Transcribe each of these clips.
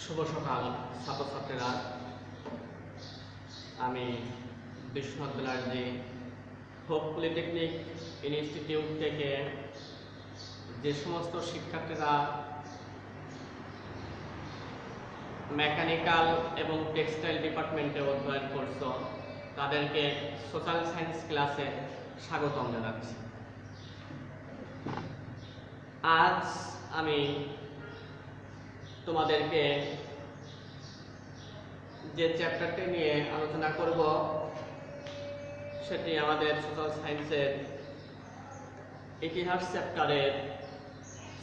শুভ সকাল ছাত্রছাত্রীরা। আমি Biswanath Banerjee hope polytechnic institute থেকে যে সমস্ত শিক্ষার্থীরা মেকানিক্যাল এবং টেক্সটাইল ডিপার্টমেন্টে অধ্যয়ন করছ তাদেরকে সোশ্যাল সায়েন্স ক্লাসে স্বাগতম জানাচ্ছি। আজ আমি তোমাদেরকে যে চ্যাপ্টারটি নিয়ে আলোচনা করব সেটি আমাদের সোশ্যাল সায়েন্সের ইতিহাস চ্যাপ্টারের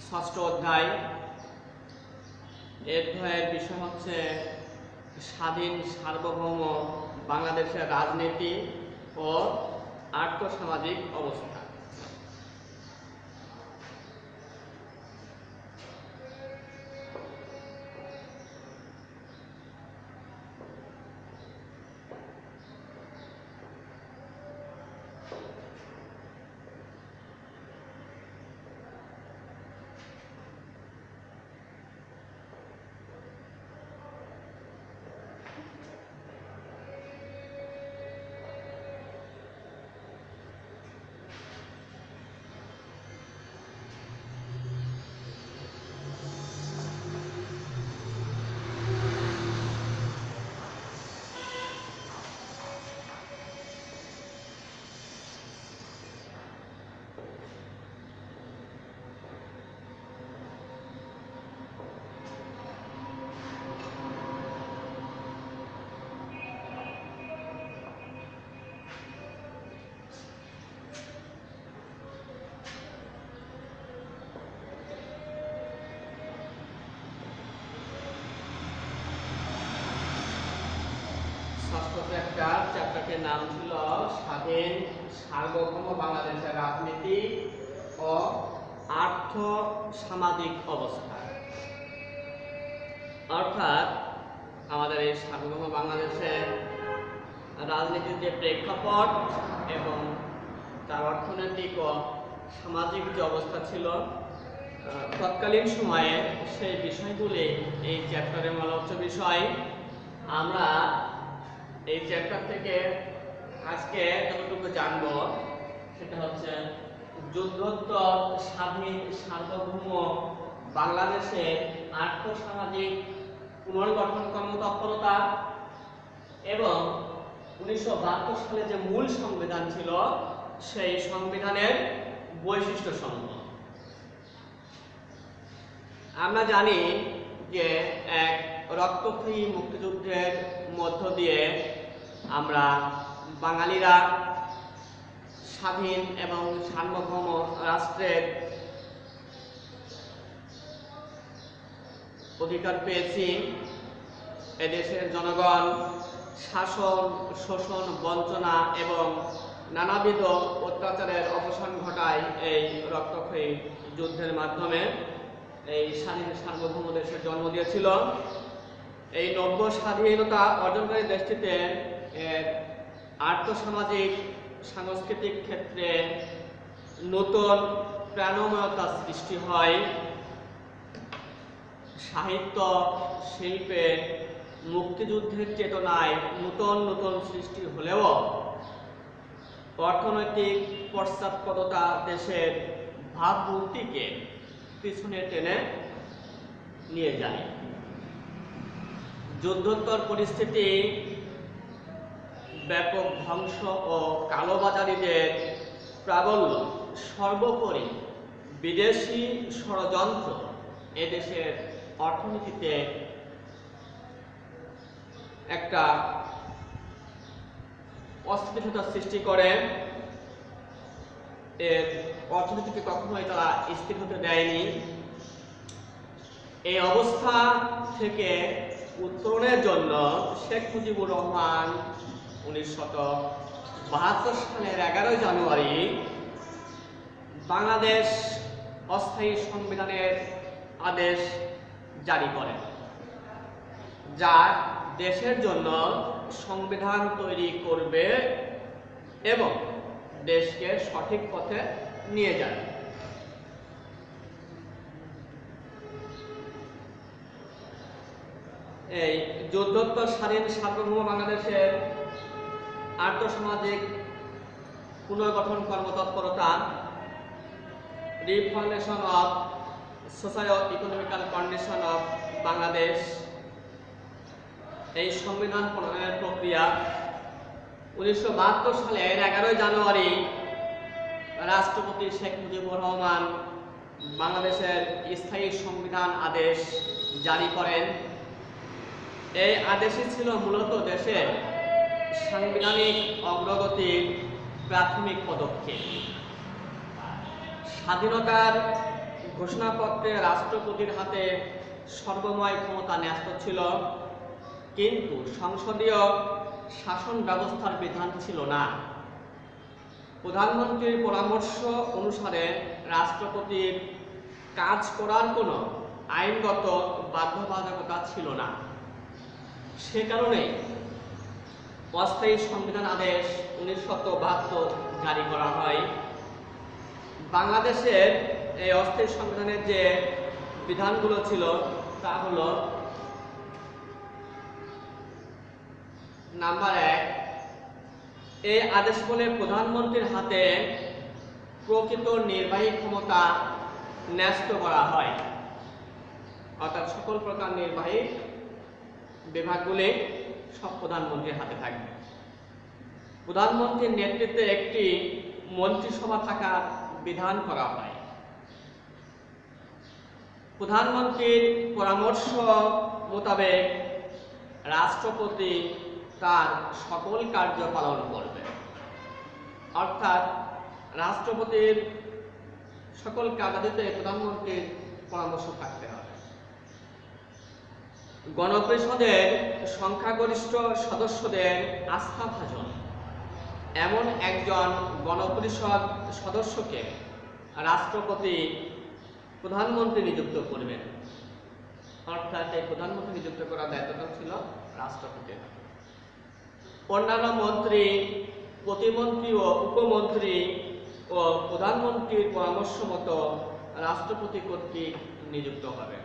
৬ষ্ঠ অধ্যায়। এই অধ্যায়ের বিষয় হচ্ছে স্বাধীন সার্বভৌম বাংলাদেশের রাজনীতি ও আর্থসামাজিক অবস্থা। চ্যাপ্টারটির নাম ছিল স্বাধীন সার্বভৌম বাংলাদেশের রাজনীতি ও আর্থ সামাজিক অবস্থা। অর্থাৎ আমাদের এই সার্বভৌম বাংলাদেশের রাজনীতির যে প্রেক্ষাপট এবং তার অর্থনৈতিক ও সামাজিক যে অবস্থা ছিল তৎকালীন সময়ে, সেই বিষয়গুলি এই চ্যাপ্টারের আলোচ্য বিষয়। আমরা এই চ্যাপ্টার থেকে আজকে যতটুকু জানবো সেটা হচ্ছে যুদ্ধোত্তর স্বাধীন সার্বভৌম বাংলাদেশে আর্থসামাজিক পুনর্গঠন কর্মতৎপরতা এবং 1972 সালে যে মূল সংবিধান ছিল সেই সংবিধানের বৈশিষ্ট্য সমূহ। আমরা জানি যে এক রক্তক্ষয়ী মুক্তিযুদ্ধের মধ্য দিয়ে আমরা বাঙালিরা স্বাধীন এবং সার্বভৌম রাষ্ট্রের অধিকার পেয়েছি। এদেশের জনগণ শাসন, শোষণ, বঞ্চনা এবং নানাবিধ অত্যাচারের অবসান ঘটায় এই রক্তক্ষয়ী যুদ্ধের মাধ্যমে। এই স্বাধীন সার্বভৌম দেশের জন্ম দিয়েছিল। এই নব্য স্বাধীনতা অর্জনকারী দেশটিতে আর্থসামাজিক সাংস্কৃতিক ক্ষেত্রে নতুন প্রাণময়তা সৃষ্টি হয়। সাহিত্য শিল্পে মুক্তিযুদ্ধের চেতনায় নতুন নতুন সৃষ্টি হলেও অর্থনৈতিক পশ্চাৎপদতা দেশের ভাবমূর্তিকে পিছনে টেনে নিয়ে যায়। যুদ্ধোত্তর পরিস্থিতি ব্যাপক ধ্বংস ও কালোবাজারিদের প্রাবল্য, সর্বোপরি বিদেশি ষড়যন্ত্র এদেশের অর্থনীতিতে একটা অস্থিরতা সৃষ্টি করে। এর অর্থনীতিকে কখনোই তারা স্থির হতে দেয়নি। এই অবস্থা থেকে উত্তরণের জন্য শেখ মুজিবুর রহমান 1972 সালের 11 জানুয়ারি বাংলাদেশ অস্থায়ী সংবিধানের আদেশ জারি করেন, যা দেশের জন্য সংবিধান তৈরি করবে এবং দেশকে সঠিক পথে নিয়ে যাবে। এই যুদ্ধোত্তর স্বাধীন সার্বভৌম বাংলাদেশের আর্থসামাজিক পুনর্গঠন কর্মতৎপরতা, reformation of socio economical condition of Bangladesh, এই সংবিধান প্রণয়নের প্রক্রিয়া 1972 সালের 11 জানুয়ারি রাষ্ট্রপতি শেখ মুজিবুর রহমান বাংলাদেশের স্থায়ী সংবিধান আদেশ জারি করেন। এই আদেশই ছিল মূলত দেশের সাংবিধানিক অগ্রগতির প্রাথমিক পদক্ষেপ। স্বাধীনতার ঘোষণাপত্রে রাষ্ট্রপতির হাতে সর্বময় ক্ষমতা ন্যস্ত ছিল, কিন্তু সংসদীয় শাসন ব্যবস্থার বিধান ছিল না। প্রধানমন্ত্রীর পরামর্শ অনুসারে রাষ্ট্রপতির কাজ করার কোনো আইনগত বাধ্যবাধকতা ছিল না। সে কারণে অস্থায়ী সংবিধান আদেশ 1972 জারি করা হয়। বাংলাদেশের এই অস্থায়ী সংবিধানের যে বিধানগুলো ছিল তা হলো: নাম্বার 1, এই আদেশ বলে প্রধানমন্ত্রীর হাতে প্রকৃত নির্বাহী ক্ষমতা ন্যস্ত করা হয়, অর্থাৎ সকল প্রকার নির্বাহী বিভাগগুলি সব প্রধানমন্ত্রীর হাতে থাকবে। প্রধানমন্ত্রীর নেতৃত্বে একটি মন্ত্রিসভা থাকার বিধান করা হয়। প্রধানমন্ত্রীর পরামর্শ মোতাবেক রাষ্ট্রপতি তার সকল কার্য পালন করবে, অর্থাৎ রাষ্ট্রপতির সকল কার্যাদিতে প্রধানমন্ত্রীর পরামর্শ থাকতে হবে। গণপরিষদের সংখ্যাগরিষ্ঠ সদস্যদের আস্থাভাজন এমন একজন গণপরিষদ সদস্যকে রাষ্ট্রপতি প্রধানমন্ত্রী নিযুক্ত করবেন, অর্থাৎ এই প্রধানমন্ত্রী নিযুক্ত করার দায়িত্বটা ছিল রাষ্ট্রপতির। অন্যান্য মন্ত্রী, প্রতিমন্ত্রী ও উপমন্ত্রী ও প্রধানমন্ত্রীর পরামর্শ মতো রাষ্ট্রপতি কর্তৃক নিযুক্ত হবে।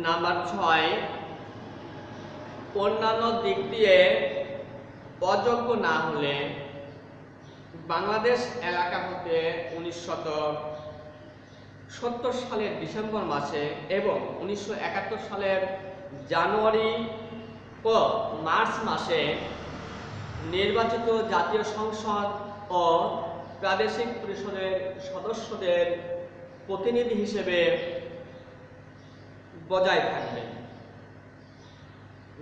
নাম্বার 6, অন্যান্য দিক দিয়ে অযোগ্য না হলে বাংলাদেশ এলাকা হতে 1970 সালের ডিসেম্বর মাসে এবং 1971 সালের জানুয়ারি ও মার্চ মাসে নির্বাচিত জাতীয় সংসদ ও প্রাদেশিক পরিষদের সদস্যদের প্রতিনিধি হিসেবে বজায় থাকবে।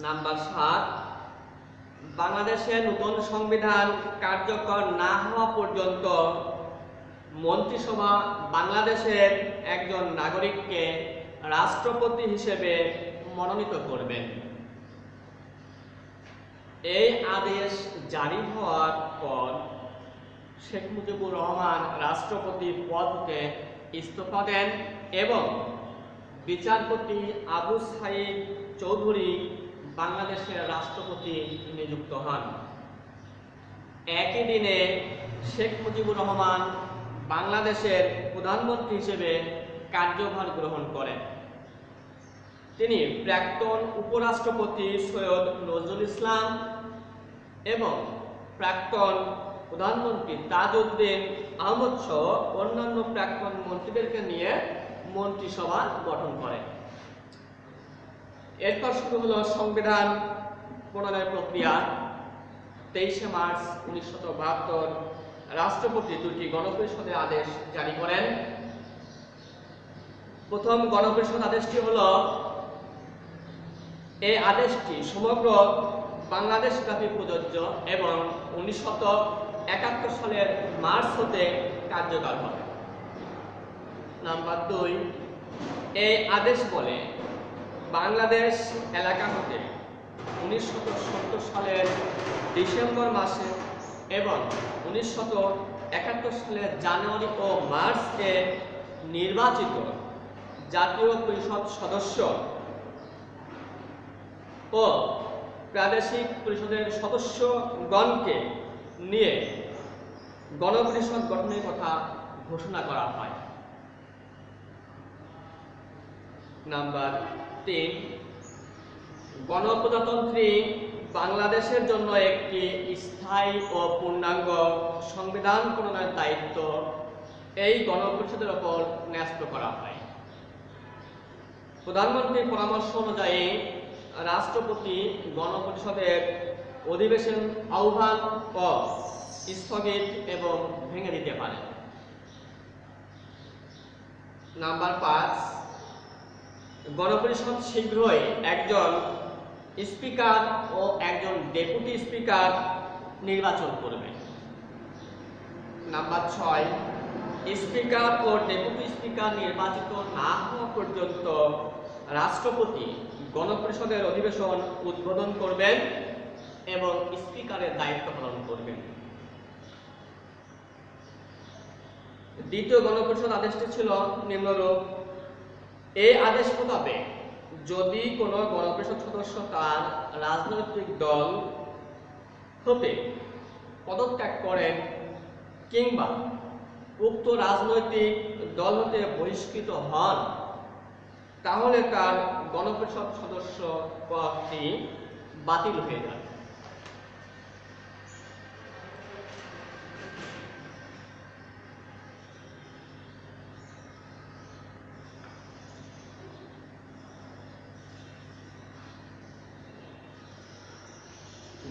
নাম্বার 7, বাংলাদেশের নতুন সংবিধান কার্যকর না হওয়া পর্যন্ত মন্ত্রিসভা বাংলাদেশের একজন নাগরিককে রাষ্ট্রপতি হিসেবে মনোনীত করবেন। এই আদেশ জারি হওয়ার পর শেখ মুজিবুর রহমান রাষ্ট্রপতির পদ হতে ইস্তফা দেন এবং বিচারপতি আবু সাইদ চৌধুরী বাংলাদেশের রাষ্ট্রপতি নিযুক্ত হন। একই দিনে শেখ মুজিবুর রহমান বাংলাদেশের প্রধানমন্ত্রী হিসেবে কার্যভার গ্রহণ করেন। তিনি প্রাক্তন উপরাষ্ট্রপতি সৈয়দ নজরুল ইসলাম এবং প্রাক্তন প্রধানমন্ত্রী তাজউদ্দিন আহমদ সহ অন্যান্য প্রাক্তন মন্ত্রীদেরকে নিয়ে মন্ত্রিসভা গঠন করেন। এরপর শুরু হলো সংবিধান প্রণয়নের প্রক্রিয়া। 23 মার্চ 1972 রাষ্ট্রপতি দুটি গণপরিষদের আদেশ জারি করেন। প্রথম গণপরিষদ আদেশটি হলো, এই আদেশটি সমগ্র বাংলাদেশ ব্যাপী প্রযোজ্য এবং 1971 সালের মার্চ হতে কার্যকর হবে। নাম্বার 2, এই আদেশ বলে বাংলাদেশ এলাকা হতে 1970 সালের ডিসেম্বর মাসে এবং 1971 সালের জানুয়ারি ও মার্চে নির্বাচিত জাতীয় পরিষদ সদস্য ও প্রাদেশিক পরিষদের সদস্যগণকে নিয়ে গণপরিষদ গঠনের কথা ঘোষণা করা হয়। নাম্বার 3, গণপ্রজাতন্ত্রী বাংলাদেশের জন্য একটি স্থায়ী ও পূর্ণাঙ্গ সংবিধান প্রণয়নের দায়িত্ব এই গণপরিষদের ওপর ন্যস্ত করা হয়। প্রধানমন্ত্রীর পরামর্শ অনুযায়ী রাষ্ট্রপতি গণপরিষদের অধিবেশন আহ্বান ও স্থগিত এবং ভেঙে দিতে পারেন। নাম্বার 5, গণপরিষদ শীঘ্রই একজন স্পিকার ও একজন ডেপুটি স্পিকার নির্বাচন করবে। নাম্বার 6, স্পিকার ও ডেপুটি স্পিকার নির্বাচিত না হওয়া পর্যন্ত রাষ্ট্রপতি গণপরিষদের অধিবেশন উদ্বোধন করবেন এবং স্পিকারের দায়িত্ব পালন করবেন। দ্বিতীয় গণপরিষদ আদেশটি ছিল নিম্নরূপ: এই আদেশ মোতাবেক যদি কোনো গণপরিষদ সদস্য তার রাজনৈতিক দল হতে পদত্যাগ করেন কিংবা উক্ত রাজনৈতিক দল হতে বহিষ্কৃত হন, তাহলে তার গণপরিষদ সদস্য পদটি বাতিল হয়ে যাবে।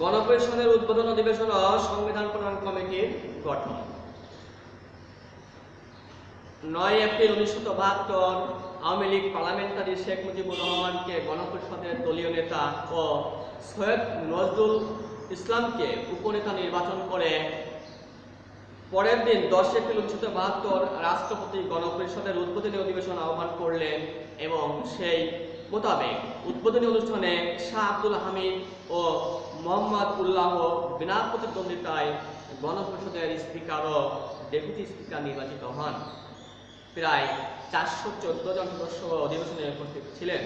গণপরিষদের উদ্বোধন অধিবেশন ও সংবিধান প্রণয়ন কমিটির গঠন। 9 এপ্রিল 1972 আওয়ামী লীগ পার্লামেন্টারি শেখ মুজিবুর রহমানকে গণপরিষদের দলীয় নেতা ও সৈয়দ নজরুল ইসলামকে উপনেতা নির্বাচন করে পরের দিন 10 এপ্রিল 1972 রাষ্ট্রপতি গণপরিষদের উদ্বোধনী অধিবেশন আহ্বান করলেন এবং সেই মোতাবেক উদ্বোধনী অনুষ্ঠানে শাহ আব্দুল হামিদ ও মোহাম্মদ উল্লাহ বিনা প্রতিদ্বন্দ্বিতায় গণপরিষদের স্পিকার ও ডেপুটি স্পিকার নির্বাচিত হন। প্রায় 414 জন সদস্য অধিবেশনে উপস্থিত ছিলেন।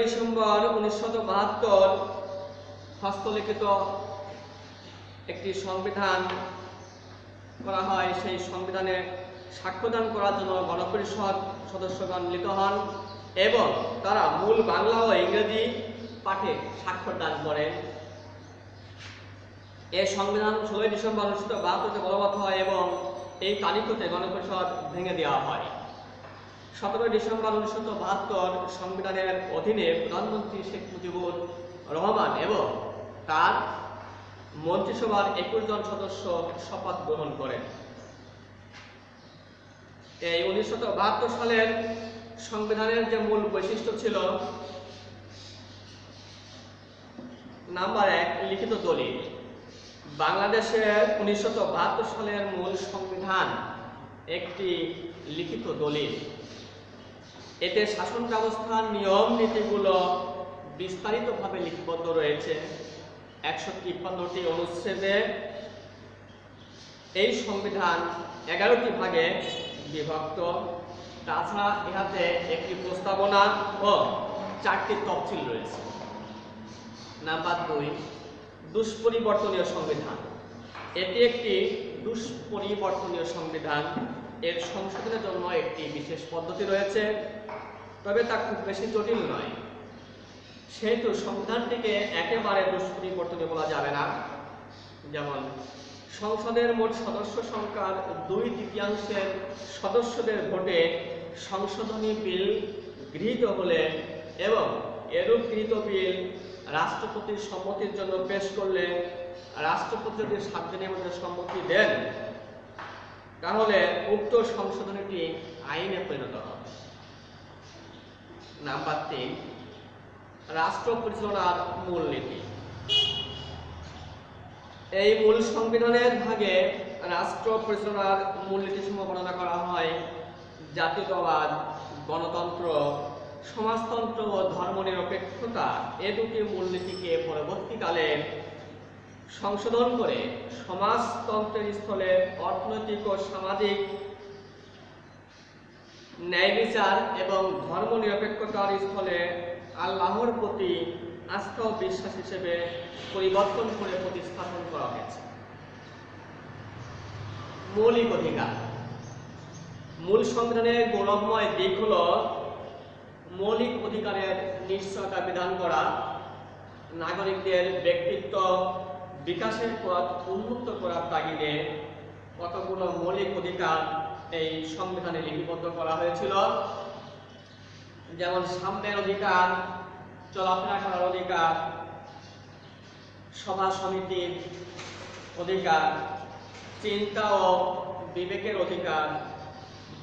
ডিসেম্বর 1972 হস্তলিখিত একটি সংবিধান করা হয়। সেই সংবিধানে সাক্ষ্যদান করার জন্য গণপরিষদ সদস্যগণ মিলিত হন এবং তারা মূল বাংলা ও ইংরেজি পাঠে স্বাক্ষরদান করেন। এই সংবিধান 16 ডিসেম্বর 1972 বলবৎ হয় এবং এই তারিখতে গণপরিষদ ভেঙে দেওয়া হয়। 17 ডিসেম্বর 1972 সংবিধানের অধীনে প্রধানমন্ত্রী শেখ মুজিবুর রহমান এবং তার মন্ত্রিসভার 21 জন সদস্য শপথ গ্রহণ করেন। এই 1972 সালের সংবিধানের যে মূল বৈশিষ্ট্য ছিল: নাম্বার 1, লিখিত দলিল। বাংলাদেশের 1972 সালের মূল সংবিধান একটি লিখিত দলিল। এতে শাসন ব্যবস্থার নিয়ম নীতিগুলো বিস্তারিতভাবে লিপিবদ্ধ রয়েছে। 153টি অনুচ্ছেদে এই সংবিধান 11টি ভাগে বিভক্ত। তাছাড়া ইহাতে একটি প্রস্তাবনা ও 4টি তফসিল রয়েছে। নাম্বার 2, দুষ্পরিবর্তনীয় সংবিধান। এটি একটি দুষ্পরিবর্তনীয় সংবিধান। এর সংশোধনের জন্য একটি বিশেষ পদ্ধতি রয়েছে, তবে তা খুব বেশি জটিল নয়। সেহেতু সংবিধানটিকে একেবারে দুষ্পরিবর্তনীয় বলা যাবে না। যেমন, সংসদের মোট সদস্য সংখ্যার 2/3 সদস্যদের ভোটে সংশোধনী বিল গৃহীত হলে এবং এরূপ গৃহীত বিল রাষ্ট্রপতির সম্মতির জন্য পেশ করলে রাষ্ট্রপতি যদি 7 দিনের মধ্যে সম্মতি দেন, তাহলে উক্ত সংশোধনীটি আইনে পরিণত হবে। নাম্বার 3, রাষ্ট্র পরিচালনার মূলনীতি। এই মূল সংবিধানের ভাগে রাষ্ট্র পরিচালনার মূলনীতি সমূহ বর্ণনা করা হয়। জাতীয়তাবাদ, গণতন্ত্র, সমাজতন্ত্র ও ধর্মনিরপেক্ষতা এ দুটি মূলনীতিকে পরবর্তীকালে সংশোধন করে সমাজতন্ত্রের স্থলে অর্থনৈতিক ও সামাজিক ন্যায় বিচার এবং ধর্মনিরপেক্ষতার স্থলে আল্লাহর প্রতি আস্থা ও বিশ্বাস হিসেবে পরিবর্তন করে প্রতিস্থাপন করা হয়েছে। মৌলিক অধিকার। মূল সংবিধানের গৌরবময় দিক হল মৌলিক অধিকারের নিশ্চয়তা বিধান করা, নাগরিকদের ব্যক্তিত্ব বিকাশের পথ উন্মুক্ত করার তাগিদে কতগুলো মৌলিক অধিকার এই সংবিধানে লিপিবদ্ধ করা হয়েছিল। যেমন সাম্যের অধিকার, চলাফেরা করার অধিকার, সভা সমিতির অধিকার, চিন্তা ও বিবেকের অধিকার,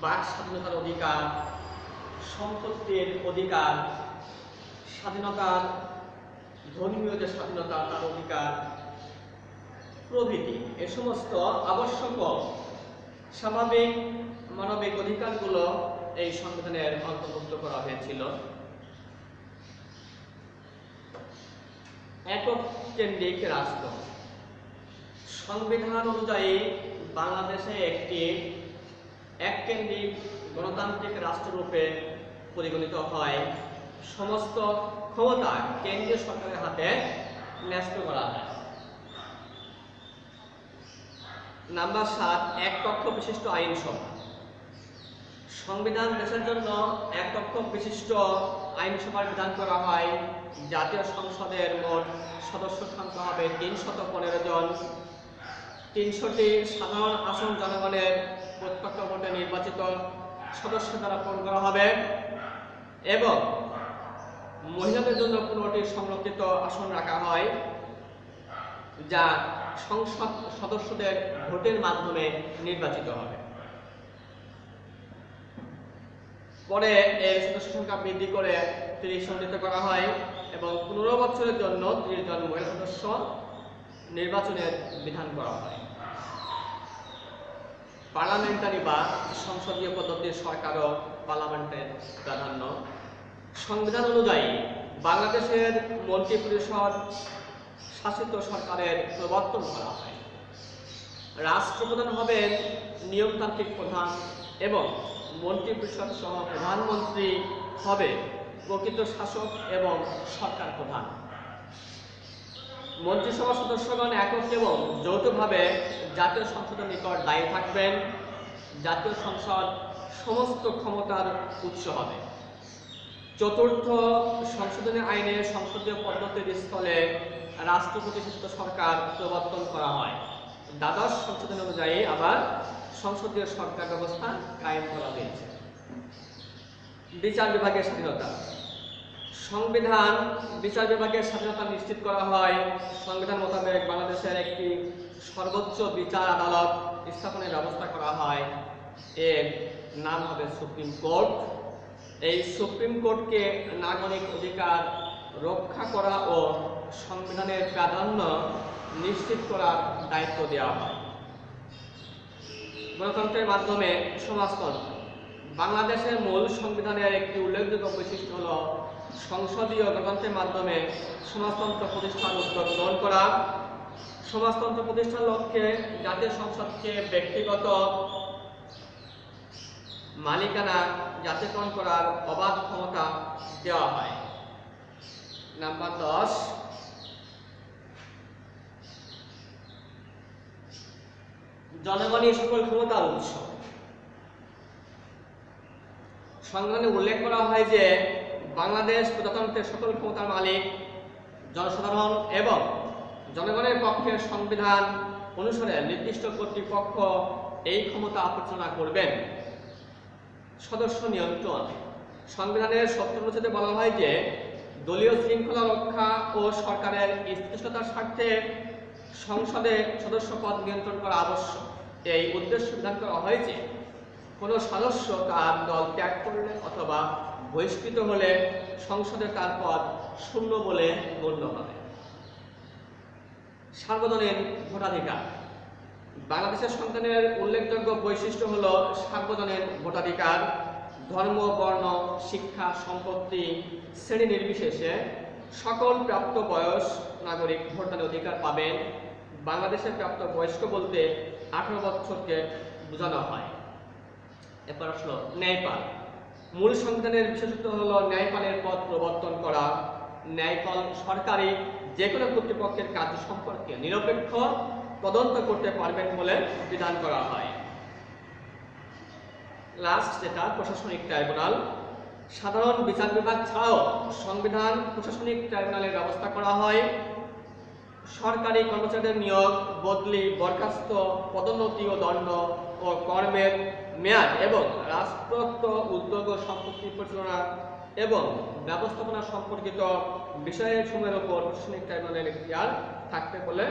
বাক স্বাধীনতার অধিকার, সম্পত্তির অধিকার, স্বাধীনতার ধর্মীয় যে স্বাধীনতা তার অধিকার প্রভৃতি। এ সমস্ত আবশ্যক স্বাভাবিক মানবিক অধিকারগুলো এই সংবিধানের অন্তর্ভুক্ত করা হয়েছিল। একক কেন্দ্রিক রাষ্ট্র। সংবিধান অনুযায়ী বাংলাদেশে একটি এককেন্দ্রিক গণতান্ত্রিক রাষ্ট্ররূপে পরিগণিত হয়। সমস্ত ক্ষমতা কেন্দ্রীয় সরকারের হাতে ন্যস্ত করা হয়। নাম্বার 7, এক কক্ষ বিশিষ্ট আইনসভা। সংবিধান দেশের জন্য এক কক্ষ বিশিষ্ট আইনসভার বিধান করা হয়। জাতীয় সংসদের মোট সদস্য সংখ্যা হবে 315 জন। 300টি সাধারণ আসন জনগণের প্রত্যক্ষ ভোটে নির্বাচিত সদস্য দ্বারা পূরণ করা হবে এবং মহিলাদের জন্য 15টি সংরক্ষিত আসন রাখা হয়, যা সংসদ সদস্যদের ভোটের মাধ্যমে নির্বাচিত হবে। পরে এই সদস্য সংখ্যা বৃদ্ধি করে 30 উন্নীত করা হয় এবং 15 বছরের জন্য 30 জন মহিলা সদস্য নির্বাচনের বিধান করা হয়। পার্লামেন্টারি বা সংসদীয় পদ্ধতির সরকার ও পার্লামেন্টের প্রাধান্য। সংবিধান অনুযায়ী বাংলাদেশের মন্ত্রিপরিষদ শাসিত সরকারের প্রবর্তন করা হয়। রাষ্ট্রপ্রধান হবেন নিয়মতান্ত্রিক প্রধান এবং মন্ত্রিপরিষদ সহ প্রধানমন্ত্রী হবে প্রকৃত শাসক এবং সরকার প্রধান। মন্ত্রিসভার সদস্যগণ একক এবং যৌথভাবে জাতীয় সংসদের নিকট দায়ী থাকবেন। জাতীয় সংসদ সমস্ত ক্ষমতার উৎস হবে। চতুর্থ সংশোধনী আইনে সংসদীয় পদ্ধতির স্থলে রাষ্ট্রপতি শাসিত সরকার প্রবর্তন করা হয়। দ্বাদশ সংশোধনী অনুযায়ী আবার সংসদীয় সরকার ব্যবস্থা কায়েম করা হয়েছে। বিচার বিভাগের স্বাধীনতা। সংবিধান বিচার বিভাগের স্বাধীনতা নিশ্চিত করা হয়। সংবিধান মোতাবেক বাংলাদেশের একটি সর্বোচ্চ বিচার আদালত স্থাপনের ব্যবস্থা করা হয়। এর নাম হবে সুপ্রিম কোর্ট। এই সুপ্রিম কোর্টকে নাগরিক অধিকার রক্ষা করা ও সংবিধানের প্রাধান্য নিশ্চিত করার দায়িত্ব দেওয়া হয়। গণতন্ত্রের মাধ্যমে সমাজতন্ত্র। বাংলাদেশের মূল সংবিধানের একটি উল্লেখযোগ্য বৈশিষ্ট্য হল সংসদীয় গণতন্ত্রের মাধ্যমে সমাজতন্ত্র প্রতিষ্ঠার উদ্যোগ গ্রহণ করা। সমাজতন্ত্র প্রতিষ্ঠার লক্ষ্যে জাতীয় সংসদকে ব্যক্তিগত মালিকানা জাতীয়করণ করার অবাধ ক্ষমতা দেওয়া হয়। নাম্বার 10, জনগণই সকল ক্ষমতার উৎস। সংবিধানে উল্লেখ করা হয় যে বাংলাদেশ প্রজাতন্ত্রের সকল ক্ষমতার মালিক জনসাধারণ এবং জনগণের পক্ষে সংবিধান অনুসারে নির্দিষ্ট কর্তৃপক্ষ এই ক্ষমতা পরিচালনা করবেন। সদস্য নিয়ন্ত্রণ। সংবিধানের 70 অনুচ্ছেদে বলা হয় যে দলীয় শৃঙ্খলা রক্ষা ও সরকারের স্থিতিশীলতার স্বার্থে সংসদে সদস্য পদ নিয়ন্ত্রণ করা আবশ্যক। এই উদ্দেশ্য বিধান করা হয়েছে কোনো সদস্য তার দল ত্যাগ করলে অথবা বহিষ্কৃত হলে সংসদে তার পদ শূন্য বলে গণ্য হবে। সার্বজনীন ভোটাধিকার। বাংলাদেশের সংবিধানের উল্লেখযোগ্য বৈশিষ্ট্য হল সার্বজনীন ভোটাধিকার। ধর্ম, বর্ণ, শিক্ষা, সম্পত্তি, শ্রেণী নির্বিশেষে সকল প্রাপ্ত বয়স নাগরিক ভোটদানের অধিকার পাবেন। বাংলাদেশে প্রাপ্ত বয়স্ক বলতে 18 বছরকে বোঝানো হয়। এরপর আসলো ন্যায়পাল। মূল সংবিধানের বিশেষত্ব হল ন্যায়পালের পদ প্রবর্তন করা। ন্যায়পাল সরকারি যে কোনো কর্তৃপক্ষের কাজ সম্পর্কে নিরপেক্ষ তদন্ত করতে পারবেন বলে বিধান করা হয়। লাস্ট যেটা প্রশাসনিক ট্রাইব্যুনাল, সাধারণ বিচার বিভাগ ছাড়াও সংবিধান প্রশাসনিক ট্রাইব্যুনালের ব্যবস্থা করা হয়। সরকারি কর্মচারীদের নিয়োগ, বদলি, বরখাস্ত, পদোন্নতি ও দণ্ড ও কর্মের মেয়াদ এবং রাষ্ট্রোক্ত উদ্যোগ ও সম্পত্তি পরিচালনা এবং ব্যবস্থাপনা সম্পর্কিত বিষয়ের সমূহের উপর প্রশাসনিক ট্রাইব্যুনালের এখতিয়ার থাকতে বলে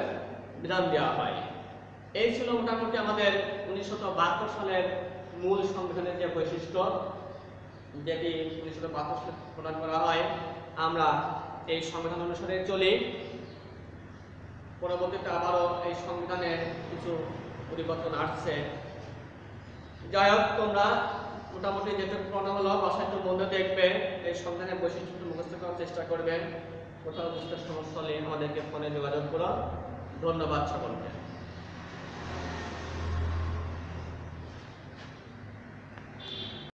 বিধান দেওয়া হয়। এই ছিল মোটামুটি আমাদের 1972 সালের মূল সংবিধানের যে বৈশিষ্ট্য, যেটি 1972 সালে প্রদান করা হয়। আমরা এই সংবিধান অনুসারে চলি। পরবর্তীতে আবারও এই সংবিধানের কিছু পরিবর্তন আসছে। যাই হোক, তোমরা মোটামুটি যেটুকু পড়ানো হলো বাসায় একটু মনে দেখবে, এই সংবিধানের বৈশিষ্ট্য মুখস্থ করার চেষ্টা করবেন। কোথাও বুঝতে সমস্যা হলে আমাদেরকে ফোনে যোগাযোগ করো। ধন্যবাদ সকলকে।